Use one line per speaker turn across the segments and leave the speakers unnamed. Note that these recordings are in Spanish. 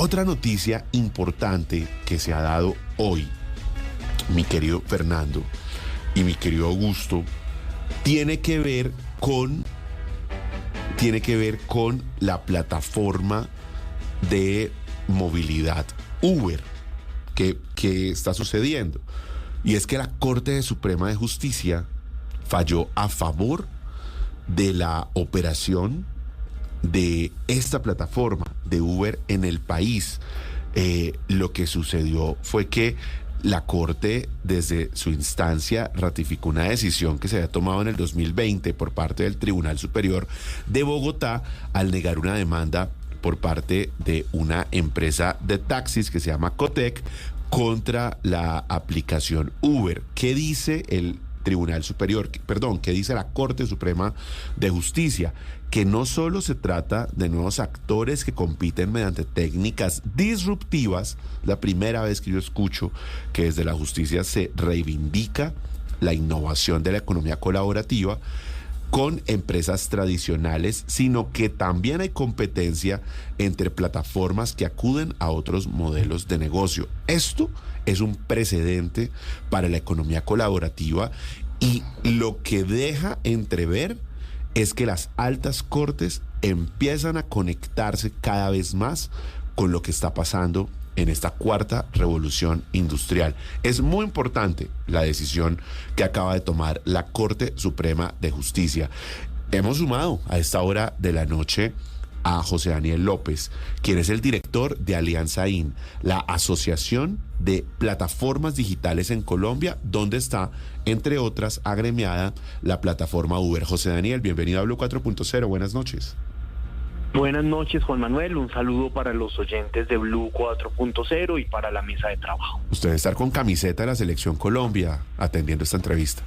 Otra noticia importante que se ha dado hoy, mi querido Fernando y mi querido Augusto, tiene que ver con la plataforma de movilidad Uber que está sucediendo. Y es que la Corte Suprema de Justicia falló a favor de la operación de esta plataforma de Uber en el país. Lo que sucedió fue que la Corte, desde su instancia, ratificó una decisión que se había tomado en el 2020 por parte del Tribunal Superior de Bogotá al negar una demanda por parte de una empresa de taxis que se llama Cotec contra la aplicación Uber. ¿Qué dice el Tribunal Superior, qué dice la Corte Suprema de Justicia? Que no solo se trata de nuevos actores que compiten mediante técnicas disruptivas, la primera vez que yo escucho que desde la justicia se reivindica la innovación de la economía colaborativa con empresas tradicionales, sino que también hay competencia entre plataformas que acuden a otros modelos de negocio. Esto es un precedente para la economía colaborativa y lo que deja entrever es que las altas cortes empiezan a conectarse cada vez más con lo que está pasando en esta cuarta revolución industrial. Es muy importante la decisión que acaba de tomar la Corte Suprema de Justicia. Hemos sumado a esta hora de la noche a José Daniel López, quien es el director de Alianza IN, la Asociación de Plataformas Digitales en Colombia, donde está, entre otras, agremiada la plataforma Uber. José Daniel, bienvenido a Blue 4.0, buenas noches.
Buenas noches, Juan Manuel. Un saludo para los oyentes de Blue 4.0 y para la mesa de trabajo.
Usted debe estar con camiseta de la Selección Colombia atendiendo esta entrevista.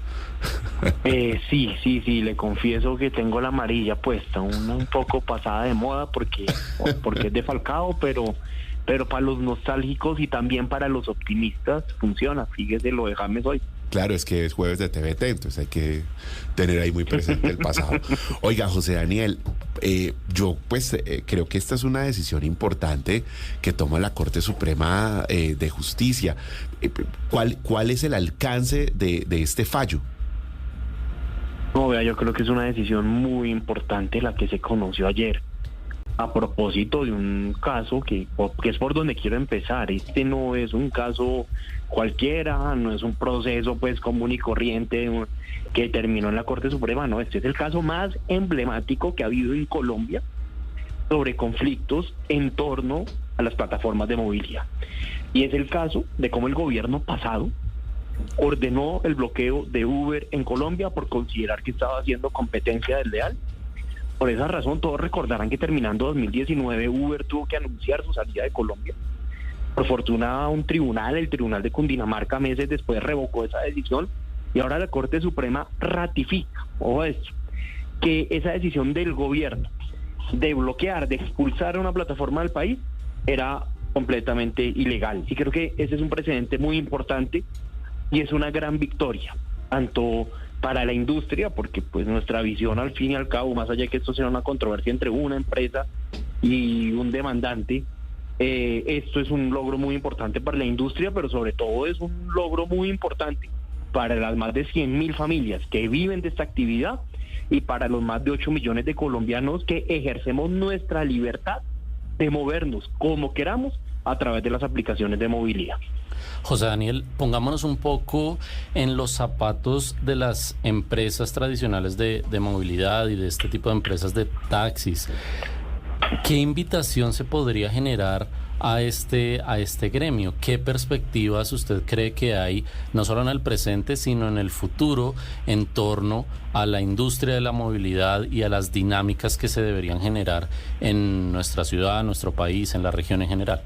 Sí, le confieso que tengo la amarilla puesta, una un poco pasada de moda porque es de Falcao, pero para los nostálgicos y también para los optimistas funciona. Fíjese lo de James hoy.
Claro, es que es jueves de TVT, entonces hay que tener ahí muy presente el pasado. Oiga, José Daniel, yo creo que esta es una decisión importante que toma la Corte Suprema de Justicia. ¿Cuál es el alcance de este fallo?
No, vea, yo creo que es una decisión muy importante la que se conoció ayer. A propósito de un caso que es por donde quiero empezar. Este no es un caso cualquiera, no es un proceso pues común y corriente que terminó en la Corte Suprema, no, este es el caso más emblemático que ha habido en Colombia sobre conflictos en torno a las plataformas de movilidad. Y es el caso de cómo el gobierno pasado ordenó el bloqueo de Uber en Colombia por considerar que estaba haciendo competencia desleal. Por esa razón, todos recordarán que terminando 2019, Uber tuvo que anunciar su salida de Colombia. Por fortuna, el Tribunal de Cundinamarca, meses después revocó esa decisión y ahora la Corte Suprema ratifica, ojo a esto, que esa decisión del gobierno de bloquear, de expulsar a una plataforma del país, era completamente ilegal. Y creo que ese es un precedente muy importante y es una gran victoria, tanto para la industria, porque pues nuestra visión al fin y al cabo, más allá de que esto sea una controversia entre una empresa y un demandante, esto es un logro muy importante para la industria, pero sobre todo es un logro muy importante para las más de 100.000 familias que viven de esta actividad y para los más de 8 millones de colombianos que ejercemos nuestra libertad de movernos como queramos a través de las aplicaciones de movilidad.
José Daniel, pongámonos un poco en los zapatos de las empresas tradicionales de movilidad y de este tipo de empresas de taxis. ¿Qué invitación se podría generar a este gremio? ¿Qué perspectivas usted cree que hay, no solo en el presente, sino en el futuro, en torno a la industria de la movilidad y a las dinámicas que se deberían generar en nuestra ciudad, en nuestro país, en la región en general?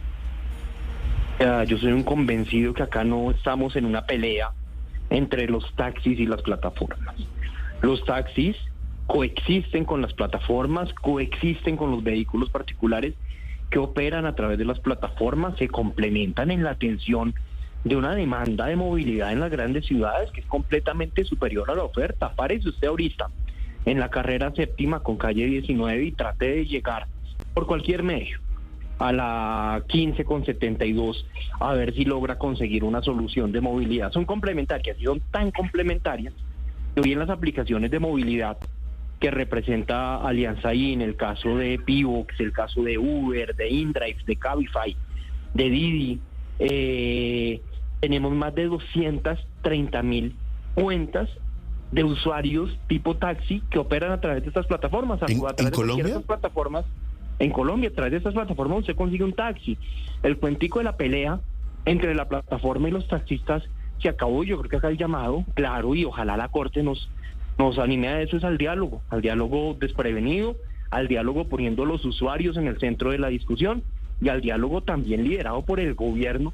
Yo soy un convencido que acá no estamos en una pelea entre los taxis y las plataformas. Los taxis coexisten con las plataformas, coexisten con los vehículos particulares que operan a través de las plataformas, se complementan en la atención de una demanda de movilidad en las grandes ciudades que es completamente superior a la oferta. Párese usted ahorita en la carrera séptima con calle 19 y trate de llegar por cualquier medio a la 15,72 a ver si logra conseguir una solución de movilidad. Son complementarias y son tan complementarias que hoy en las aplicaciones de movilidad que representa Alianza I, en el caso de Pivox, el caso de Uber, de InDrive, de Cabify, de Didi, tenemos más de 230,000 cuentas de usuarios tipo taxi que operan a través de estas plataformas.
¿En Colombia?
De estas plataformas, en Colombia, a través de estas plataformas usted consigue un taxi. El cuentico de la pelea entre la plataforma y los taxistas se acabó. Yo creo que acá el llamado, claro, y ojalá la Corte nos anime a eso, es al diálogo desprevenido, al diálogo poniendo a los usuarios en el centro de la discusión y al diálogo también liderado por el gobierno,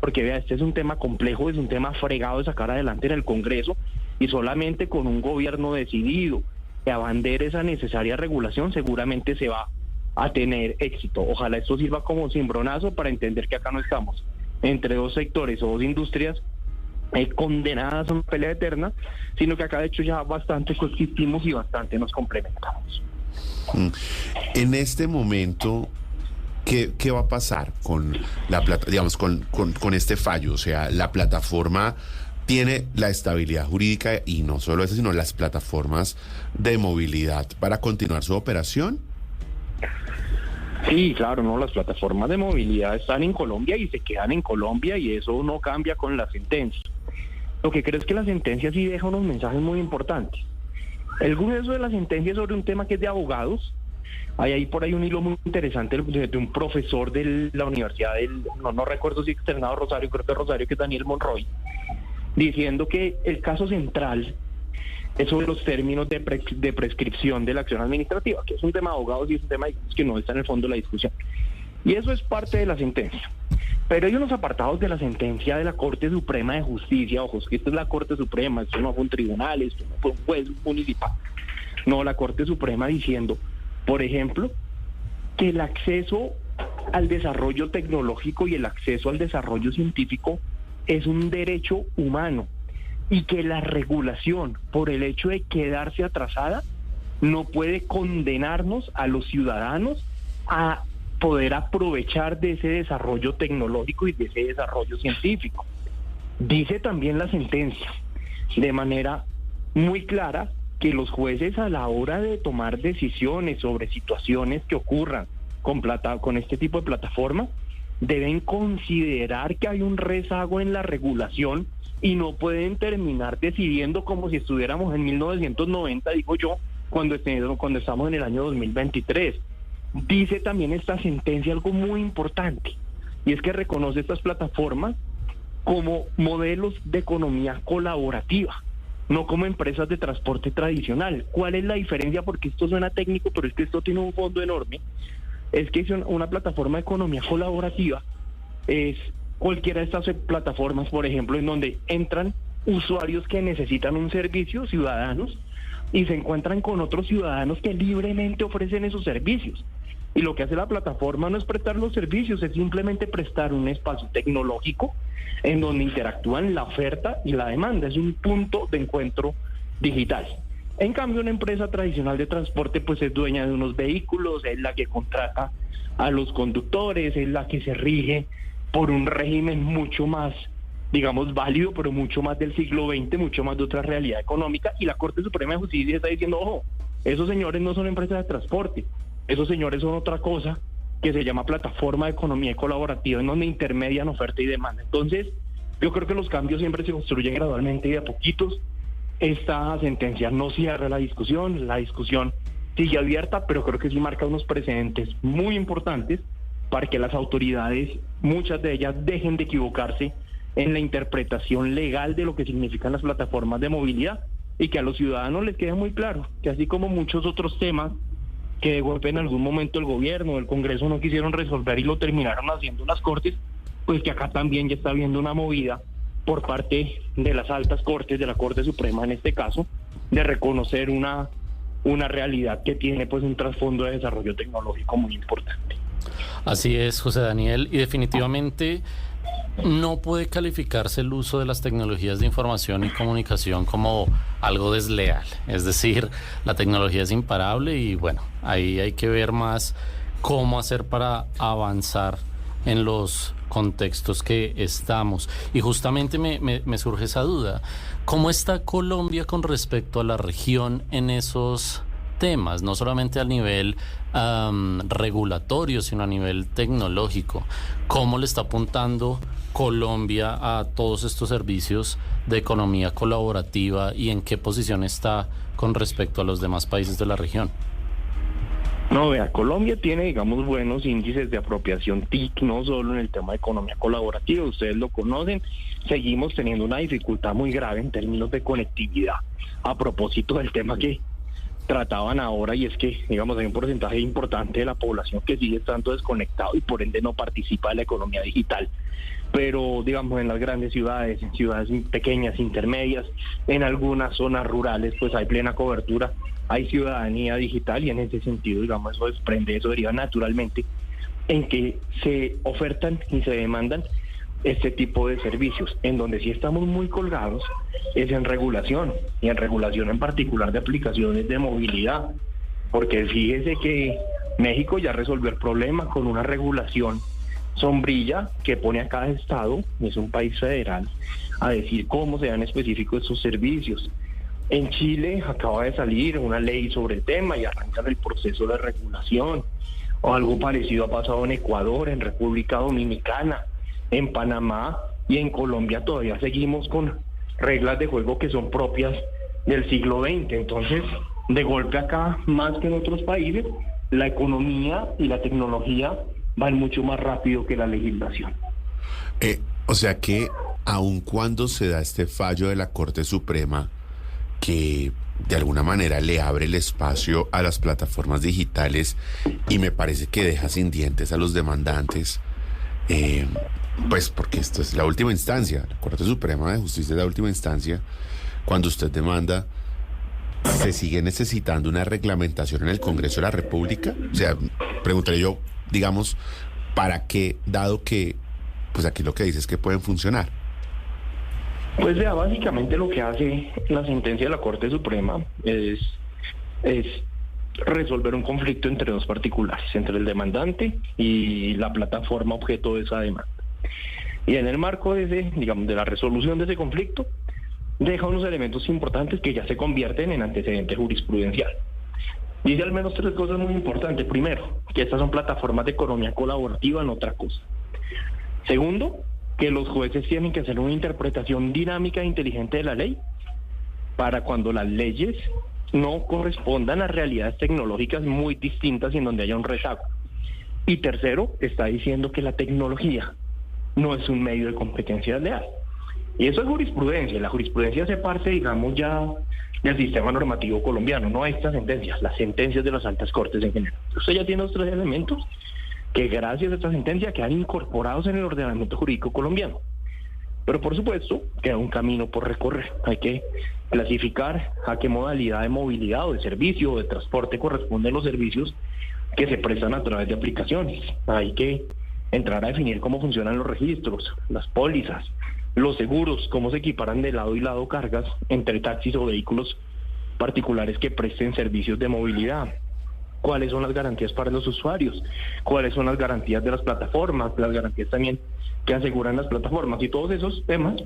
porque vea, este es un tema complejo, es un tema fregado de sacar adelante en el Congreso, y solamente con un gobierno decidido que abandere esa necesaria regulación seguramente se va a tener éxito. Ojalá esto sirva como cimbronazo para entender que acá no estamos entre dos sectores o dos industrias condenadas a una pelea eterna, sino que acá de hecho ya bastante coexistimos y bastante nos complementamos.
En este momento, ¿qué va a pasar con la digamos, con este fallo? O sea, la plataforma tiene la estabilidad jurídica, y no solo eso, sino las plataformas de movilidad para continuar su operación.
Sí, claro, no, las plataformas de movilidad están en Colombia y se quedan en Colombia, y eso no cambia con la sentencia. Lo que creo es que la sentencia sí deja unos mensajes muy importantes. El grueso de la sentencia es sobre un tema que es de abogados. Hay ahí por ahí un hilo muy interesante de un profesor de la universidad no recuerdo si externado Rosario, creo que Rosario, que es Daniel Monroy, diciendo que el caso central es sobre los términos de prescripción de la acción administrativa, que es un tema de abogados y es un tema que no está en el fondo de la discusión. Y eso es parte de la sentencia. Pero hay unos apartados de la sentencia de la Corte Suprema de Justicia. Ojo, es que esta es la Corte Suprema, esto no fue un tribunal, esto no fue un juez municipal. No, la Corte Suprema diciendo, por ejemplo, que el acceso al desarrollo tecnológico y el acceso al desarrollo científico es un derecho humano, y que la regulación, por el hecho de quedarse atrasada, no puede condenarnos a los ciudadanos a poder aprovechar de ese desarrollo tecnológico y de ese desarrollo científico. Dice también la sentencia, de manera muy clara, que los jueces, a la hora de tomar decisiones sobre situaciones que ocurran con este tipo de plataforma, deben considerar que hay un rezago en la regulación y no pueden terminar decidiendo como si estuviéramos en 1990, digo yo, cuando estamos en el año 2023. Dice también esta sentencia algo muy importante, y es que reconoce estas plataformas como modelos de economía colaborativa, no como empresas de transporte tradicional. ¿Cuál es la diferencia? Porque esto suena técnico, pero es que esto tiene un fondo enorme. Es que una plataforma de economía colaborativa es cualquiera de estas plataformas, por ejemplo, en donde entran usuarios que necesitan un servicio, ciudadanos, y se encuentran con otros ciudadanos que libremente ofrecen esos servicios. Y lo que hace la plataforma no es prestar los servicios, es simplemente prestar un espacio tecnológico en donde interactúan la oferta y la demanda. Es un punto de encuentro digital. En cambio, una empresa tradicional de transporte pues es dueña de unos vehículos, es la que contrata a los conductores, es la que se rige por un régimen mucho más, digamos, válido, pero mucho más del siglo XX, mucho más de otra realidad económica. Y la Corte Suprema de Justicia está diciendo, ojo, esos señores no son empresas de transporte, esos señores son otra cosa que se llama plataforma de economía colaborativa, en donde intermedian oferta y demanda. Entonces, yo creo que los cambios siempre se construyen gradualmente y de a poquitos. Esta sentencia no cierra la discusión sigue abierta, pero creo que sí marca unos precedentes muy importantes para que las autoridades, muchas de ellas, dejen de equivocarse en la interpretación legal de lo que significan las plataformas de movilidad, y que a los ciudadanos les quede muy claro que así como muchos otros temas que de golpe en algún momento el gobierno o el Congreso no quisieron resolver y lo terminaron haciendo las Cortes, pues que acá también ya está habiendo una movida por parte de las altas cortes, de la Corte Suprema en este caso, de reconocer una realidad que tiene pues un trasfondo de desarrollo tecnológico muy importante.
Así es, José Daniel, y definitivamente no puede calificarse el uso de las tecnologías de información y comunicación como algo desleal. Es decir, la tecnología es imparable y bueno, ahí hay que ver más cómo hacer para avanzar en los contextos que estamos. Y justamente me surge esa duda. ¿Cómo está Colombia con respecto a la región en esos temas? No solamente a nivel regulatorio, sino a nivel tecnológico. ¿Cómo le está apuntando Colombia a todos estos servicios de economía colaborativa y en qué posición está con respecto a los demás países de la región?
No, vea, Colombia tiene, digamos, buenos índices de apropiación TIC, no solo en el tema de economía colaborativa, ustedes lo conocen, seguimos teniendo una dificultad muy grave en términos de conectividad, a propósito del tema que trataban ahora, y es que, digamos, hay un porcentaje importante de la población que sigue estando desconectado y por ende no participa de la economía digital. Pero, digamos, en las grandes ciudades, en ciudades pequeñas, intermedias, en algunas zonas rurales, pues hay plena cobertura, hay ciudadanía digital, y en ese sentido, digamos, eso desprende, eso deriva naturalmente en que se ofertan y se demandan este tipo de servicios. En donde sí estamos muy colgados es en regulación, y en regulación en particular de aplicaciones de movilidad, porque fíjese que México ya resolvió el problema con una regulación sombrilla que pone a cada estado, es un país federal, a decir cómo se dan específicos estos servicios. En Chile acaba de salir una ley sobre el tema y arrancan el proceso de regulación, o algo parecido ha pasado en Ecuador, en República Dominicana, en Panamá, y en Colombia todavía seguimos con reglas de juego que son propias del siglo XX. Entonces, de golpe acá, más que en otros países, la economía y la tecnología van mucho más rápido que la legislación.
O sea que, aun cuando se da este fallo de la Corte Suprema, que de alguna manera le abre el espacio a las plataformas digitales y me parece que deja sin dientes a los demandantes, pues porque esto es la última instancia, la Corte Suprema de Justicia es la última instancia. Cuando usted demanda, ¿se sigue necesitando una reglamentación en el Congreso de la República? O sea, preguntaré yo, digamos, ¿para qué, dado que, pues aquí lo que dice es que pueden funcionar?
Pues vea, básicamente lo que hace la sentencia de la Corte Suprema es resolver un conflicto entre dos particulares, entre el demandante y la plataforma objeto de esa demanda. Y en el marco de ese, digamos, de la resolución de ese conflicto, deja unos elementos importantes que ya se convierten en antecedente jurisprudencial. Dice al menos tres cosas muy importantes. Primero, que estas son plataformas de economía colaborativa, no otra cosa. Segundo, que los jueces tienen que hacer una interpretación dinámica e inteligente de la ley para cuando las leyes no correspondan a realidades tecnológicas muy distintas y en donde haya un rezago. Y tercero, está diciendo que la tecnología no es un medio de competencia leal. Y eso es jurisprudencia. La jurisprudencia hace parte, digamos, ya del sistema normativo colombiano, no estas sentencias, las sentencias de las altas cortes en general. Usted ya tiene los tres elementos que gracias a esta sentencia quedan incorporados en el ordenamiento jurídico colombiano. Pero por supuesto queda un camino por recorrer. Hay que clasificar a qué modalidad de movilidad o de servicio o de transporte corresponden los servicios que se prestan a través de aplicaciones. Hay que entrar a definir cómo funcionan los registros, las pólizas, los seguros, cómo se equiparan de lado y lado cargas entre taxis o vehículos particulares que presten servicios de movilidad. ¿Cuáles son las garantías para los usuarios? ¿Cuáles son las garantías de las plataformas? Las garantías también que aseguran las plataformas. Y todos esos temas,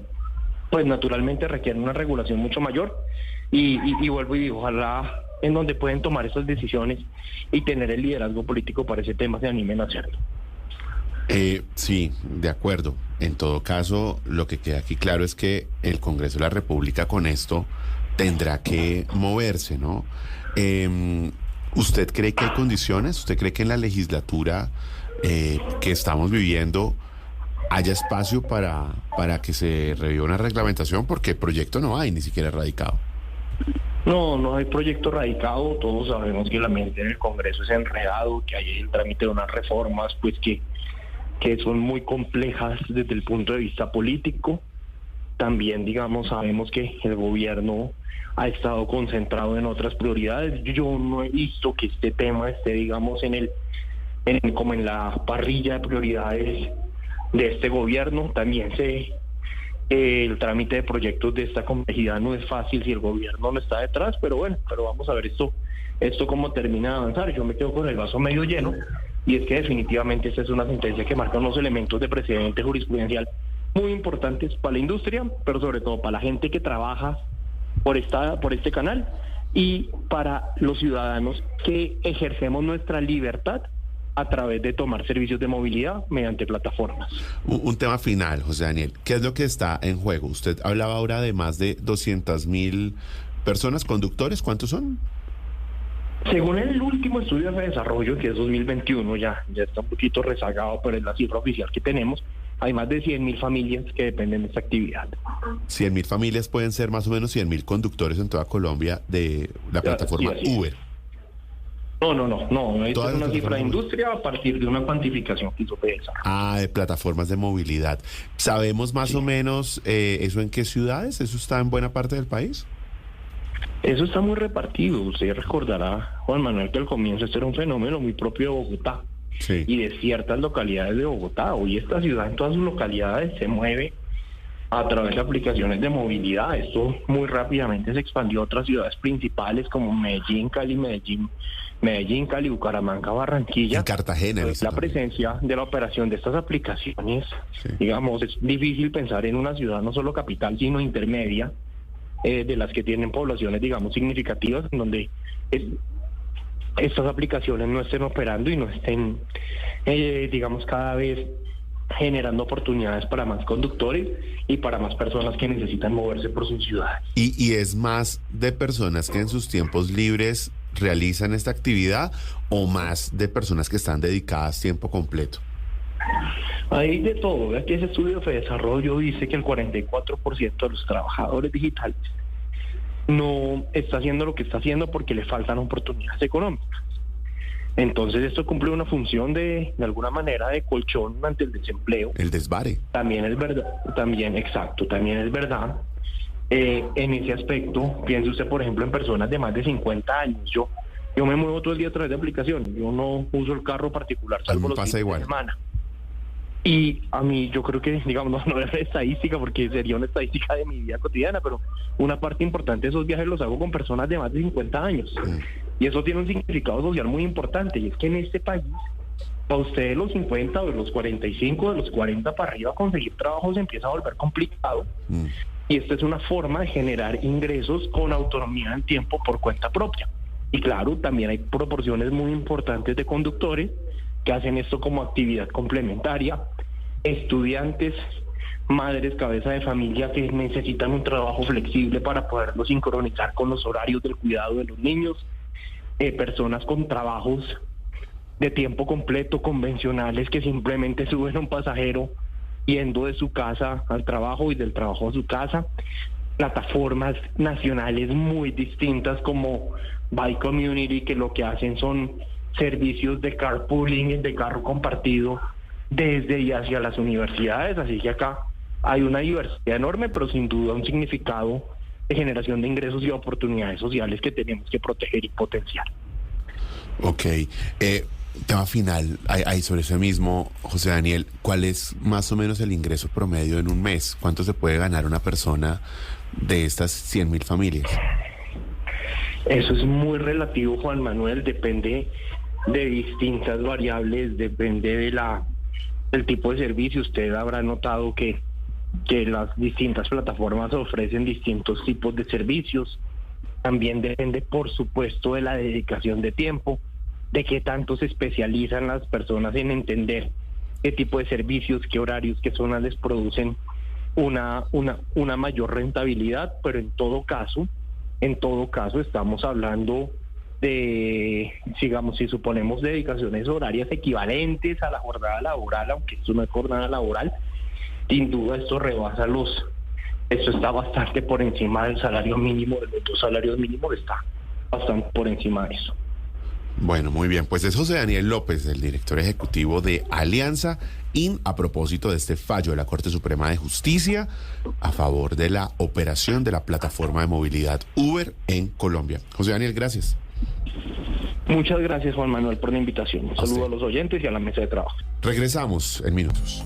pues naturalmente requieren una regulación mucho mayor. Y vuelvo y digo, ojalá en donde pueden tomar esas decisiones y tener el liderazgo político para ese tema se animen a hacerlo.
Sí, de acuerdo. En todo caso, lo que queda aquí claro es que el Congreso de la República con esto tendrá que moverse, ¿no? ¿Usted cree que hay condiciones? ¿Usted cree que en la legislatura que estamos viviendo haya espacio para que se reviva una reglamentación? Porque proyecto no hay, ni siquiera radicado.
No hay proyecto radicado. Todos sabemos que el ambiente en el Congreso es enredado, que hay el trámite de unas reformas pues que son muy complejas desde el punto de vista político. También, digamos, sabemos que el gobierno ha estado concentrado en otras prioridades. Yo no he visto que este tema esté, digamos, como en la parrilla de prioridades de este gobierno. También el trámite de proyectos de esta complejidad no es fácil si el gobierno no está detrás, pero vamos a ver esto cómo termina de avanzar. Yo me quedo con el vaso medio lleno
y es que definitivamente esta es una sentencia que marca unos elementos de precedente jurisprudencial muy importantes para la industria, pero sobre todo para la gente que trabaja por este canal y para los ciudadanos que ejercemos nuestra libertad a través de tomar servicios de movilidad mediante plataformas.
Un tema final, José Daniel. ¿Qué es lo que está en juego? Usted hablaba ahora de más de 200.000 personas, conductores. ¿Cuántos son?
Según el último estudio de desarrollo, que es 2021, ya está un poquito rezagado, pero es la cifra oficial que tenemos, hay más de 100.000 familias que dependen de esta actividad.
100.000 familias pueden ser más o menos 100.000 conductores en toda Colombia de la plataforma Uber.
No, esto es una cifra de industria a partir de una cuantificación que hizo PDVSA.
De plataformas de movilidad. ¿Sabemos más o menos eso en qué ciudades? ¿Eso está en buena parte del país?
Eso está muy repartido. Usted recordará, Juan Manuel, que al comienzo este era un fenómeno muy propio de Bogotá.
Sí.
Y de ciertas localidades de Bogotá. Hoy esta ciudad en todas sus localidades se mueve a través de aplicaciones de movilidad. Esto muy rápidamente se expandió a otras ciudades principales como Medellín, Cali, Bucaramanga, Barranquilla.
En Cartagena.
Pues la presencia de la operación de estas aplicaciones, digamos, es difícil pensar en una ciudad no solo capital, sino intermedia, de las que tienen poblaciones, digamos, significativas, en donde estas aplicaciones no estén operando y no estén, digamos, cada vez generando oportunidades para más conductores y para más personas que necesitan moverse por sus ciudades.
¿Y es más de personas que en sus tiempos libres realizan esta actividad o más de personas que están dedicadas tiempo completo?
Hay de todo. Aquí ese estudio de desarrollo dice que el 44% de los trabajadores digitales no está haciendo lo que está haciendo porque le faltan oportunidades económicas. Entonces esto cumple una función de alguna manera de colchón ante el desempleo.
El desvare.
También es verdad, también es verdad. En ese aspecto, piense usted, por ejemplo, en personas de más de 50 años. Yo me muevo todo el día a través de aplicación. Yo no uso el carro particular, salvo los fines de semana. Y a mí, yo creo que, digamos, no es estadística, porque sería una estadística de mi vida cotidiana, pero una parte importante de esos viajes los hago con personas de más de 50 años. Y eso tiene un significado social muy importante, y es que en este país, para usted de los 50 o de los 45, de los 40 para arriba, conseguir trabajo se empieza a volver complicado. Y esta es una forma de generar ingresos con autonomía en tiempo por cuenta propia. Y claro, también hay proporciones muy importantes de conductores que hacen esto como actividad complementaria, estudiantes, madres, cabeza de familia que necesitan un trabajo flexible para poderlo sincronizar con los horarios del cuidado de los niños, personas con trabajos de tiempo completo convencionales que simplemente suben a un pasajero yendo de su casa al trabajo y del trabajo a su casa, plataformas nacionales muy distintas como By Community, que lo que hacen son servicios de carpooling, de carro compartido desde y hacia las universidades, así que acá hay una diversidad enorme, pero sin duda un significado de generación de ingresos y oportunidades sociales que tenemos que proteger y potenciar.
Ok, tema final, ahí sobre eso mismo, José Daniel, ¿cuál es más o menos el ingreso promedio en un mes? ¿Cuánto se puede ganar una persona de estas 100.000 familias?
Eso es muy relativo, Juan Manuel, depende de distintas variables, depende del tipo de servicio. Usted habrá notado que las distintas plataformas ofrecen distintos tipos de servicios. También depende, por supuesto, de la dedicación de tiempo, de qué tanto se especializan las personas en entender qué tipo de servicios, qué horarios, qué zonas les producen una mayor rentabilidad, pero en todo caso estamos hablando de, digamos, si suponemos dedicaciones horarias equivalentes a la jornada laboral, aunque esto no es jornada laboral, sin duda esto está bastante por encima del salario mínimo, de los 2 salarios mínimos, está bastante por encima de eso.
Bueno, muy bien, pues es José Daniel López, el director ejecutivo de Alianza IN, a propósito de este fallo de la Corte Suprema de Justicia a favor de la operación de la plataforma de movilidad Uber en Colombia. José Daniel, gracias.
Muchas gracias, Juan Manuel, por la invitación. Un saludo a los oyentes y a la mesa de trabajo.
Regresamos en minutos.